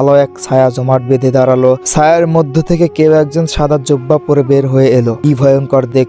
আলো এক ছায়া জমাট বেঁধে দাঁড়ালো। ছায়ার মধ্য থেকে কেউ একজন সাদা জুব্বা পরে বের হয়ে এলো। কি ভয়ঙ্কর দেখ!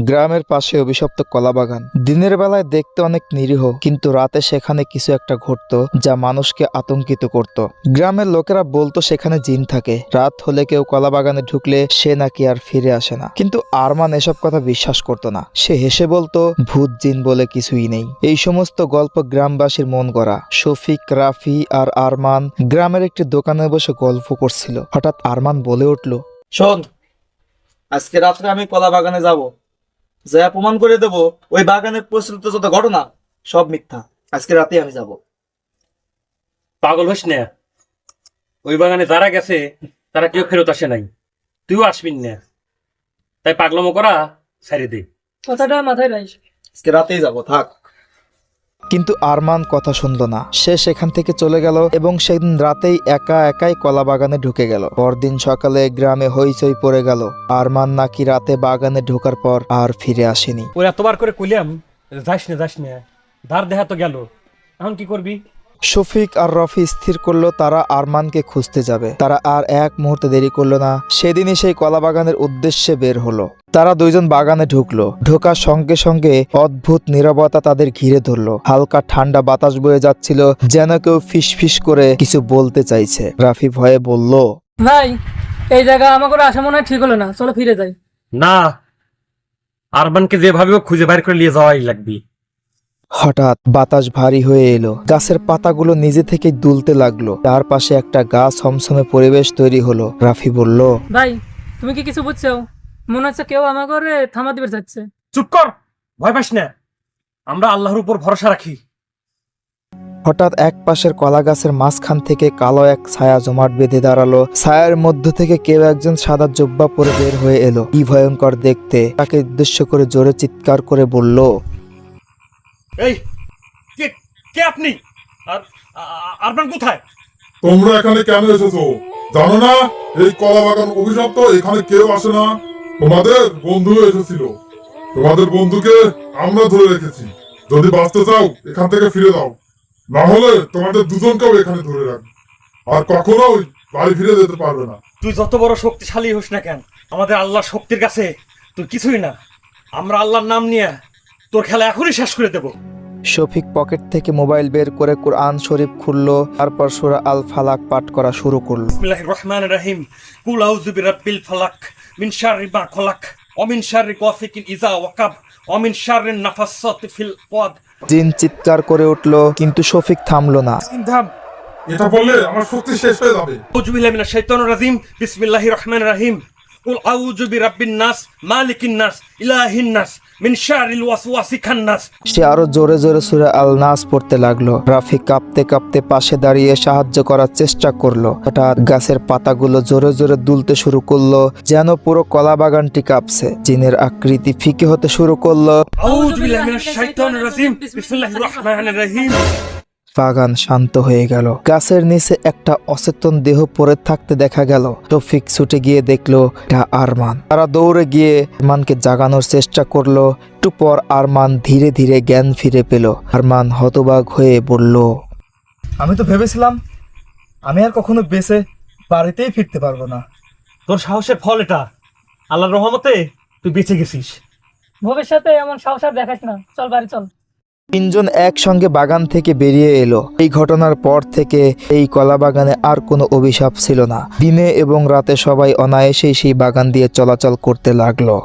গ্রামের পাশে অভিশপ্ত কলাবাগান। দিনের বেলায় দেখতে অনেক নিরীহ, কিন্তু রাতে সেখানে কিছু একটা ঘটতো যা মানুষকে আতঙ্কিত করত। গ্রামের লোকেরা বলতো সেখানে জিন থাকে। রাত হলে কেউ কলাবাগানে ঢুকলে সে নাকি আর ফিরে আসে না। কিন্তু আরমান এসব কথা বিশ্বাস করতো না। সে হেসে বলতো, ভূত জিন বলে কিছুই নেই। এই সমস্ত গল্প গ্রামবাসীর মন গড়া। শফিক, রাফি আর আরমান গ্রামের একটি দোকানে বসে গল্প করছিল। হঠাৎ আরমান বলে উঠল, শোন, আজকে রাত্রে আমি কলা বাগানে যাব, যা প্রমাণ করে দেব ওই বাগানের প্রচলিত যত ঘটনা সব মিথ্যা। আজকে রাতে আমি যাব। পাগল হইস না, ওই বাগানে যারা গেছে তারা কেউ ফেরত আসে নাই, তুইও আসবি না। তাই পাগলামো করা ছাড়ি দে। কথাটা মাথায় রাখিস। আজকে রাতেই যাব, থাক। কিন্তু আরমান কথা শুনল না। সে সেখান থেকে চলে গেল এবং সেদিন রাতেই একাই কলা বাগানে ঢুকে গেল। পরদিন সকালে গ্রামে হইচই পড়ে গেল। আরমান নাকি রাতে বাগানে ঢোকার পর আর ফিরে আসেনি। ওর এতবার করে কইলাম যাস না, ধার দেহা তো গেল, এখন কি করবি? শফিক আর রফি স্থির করলো তারা আরমানকে খুঁজতে যাবে। তারা আর এক মুহূর্তে দেরি করলো না। সেদিনই সেই কলা বাগানের উদ্দেশ্যে বের হলো। তারা দুইজন বাগানে ঢুকলো। ঢোকার সঙ্গে সঙ্গে অদ্ভুত নীরবতা তাদের ঘিরে ধরলো। হালকা ঠান্ডা বাতাস বয়ে যাচ্ছিল, যেন কেউ ফিস করে কিছু বলতে চাইছে। রাফি ভয়ে বলল, ভাই, এই জায়গা আমাকে আসা মনে হয় ঠিক হলো না, চলো ফিরে যাই। না, আরমানকে যেভাবে হোক খুঁজে বাইর করে নিয়ে যাওয়াই লাগবে। হঠাৎ বাতাস ভারী হয়ে এলো। গাছের পাতাগুলো নিজে থেকেই দুলতে লাগলো। তার পাশে একটা গা ছমছমে পরিবেশ তৈরি হলো। রাফি বলল, ভাই, তুমি কি কিছু বুঝছো? মনে হচ্ছে কেউ আমার ঘরে থামা দিবে যাচ্ছে। চুপ কর, ভয় পাস না, আমরা আল্লাহর উপর ভরসা রাখি। হঠাৎ এক পাশের কলা গাছের মাঝখান থেকে কালো এক ছায়া জমাট বেঁধে দাঁড়ালো। ছায়ার মধ্য থেকে কেউ একজন সাদা জুব্বা পরে বের হয়ে এলো। কি ভয়ঙ্কর দেখতে! তাকে উদ্দেশ্য করে জোরে চিৎকার করে বলল, এই কে আপনি? আর আরমান কোথায়? তোমরা এখানে কেন এসেছো জানো না? এই কলা বাগান অভিশপ্ত, এখানে কেউ আসে না। তোমাদের বন্ধু এসেছিল, তোমাদের বন্ধুকে আমরা ধরে রেখেছি। যদি বাঁচতে চাও এখান থেকে ফিরে দাও, না হলে তোমাদের দুজনকেও এখানে ধরে রাখবে, আর কখনোই বাড়ি ফিরে যেতে পারবে না। তুই যত বড় শক্তিশালী হোস না কেন, আমাদের আল্লাহর শক্তির কাছে তুই কিছুই না। আমরা আল্লাহর নাম নিয়ে তোর খেলা এখনই শেষ করে দেব। শফিক পকেট থেকে মোবাইল বের করে কুরআন শরীফ খুললো। তারপর সূরা আল ফালাক পাঠ করা শুরু করলো। বিসমিল্লাহির রহমানির রহিম। কুল আউযু বিরাব্বিল ফালাক মিন শাররি মা খলাক ওয়া মিন শাররি গাসিকিন ইযা ওয়াকাব ওয়া মিন শাররিন নাফাসাতি ফিল উকাদ। জিন চিৎকার করে উঠলো, কিন্তু শফিক থামলো না। এটা বললে আমার শক্তি শেষ হয়ে যাবে। আউযু বিল্লাহি মিনাশ শাইতানির রাজিম। বিসমিল্লাহির রহমানির রহিম। কুল আউযু বিরাব্বিন নাস মালিকিন নাস ইলাহিন নাস মিন শাররিল ওয়াসওয়াসিস খান্নাস। সে আরো জোরে জোরে সূরা আল নাস পড়তে লাগলো। রাফি কাঁপতে কাঁপতে পাশে দাঁড়িয়ে সাহায্য করার চেষ্টা করলো। হঠাৎ গাছের পাতাগুলো জোরে জোরে দুলতে শুরু করলো, যেন পুরো কলা বাগানটি কাঁপছে। জিনের আকৃতি ফিকে হতে শুরু করলো। আউযু বিল্লাহি মিনাশ শাইতানির রাজিম। বিসমিল্লাহির রহমানির রহিম। বাগান শান্ত হয়ে গেল। গাছের নিচে একটা অচেতন দেহ পড়ে থাকতে দেখা গেল। শফিক ছুটে গিয়ে দেখলো এটা আরমান। তারা দৌড়ে গিয়ে আরমানকে জাগানোর চেষ্টা করলো। একটু পর আরমান ধীরে ধীরে জ্ঞান ফিরে পেল। আরমান হতবাক হয়ে বলল, আমি তো ভেবেছিলাম আমি আর কখনো বেঁচে বাড়িতেই ফিরতে পারবো না। তোর সাহসের ফল এটা। আল্লাহর রহমতে তুই বেঁচে গেছিস। ভবিষ্যতে এমন সাহস আর দেখাস না, চল বাড়ি চল। তিনজন একসঙ্গে বাগান থেকে বেরিয়ে এলো। এই ঘটনার পর থেকে এই কলা বাগানে আর কোনো অভিশাপ ছিল না। দিনে এবং রাতে সবাই অনায়াসেই সেই বাগান দিয়ে চলাচল করতে লাগলো।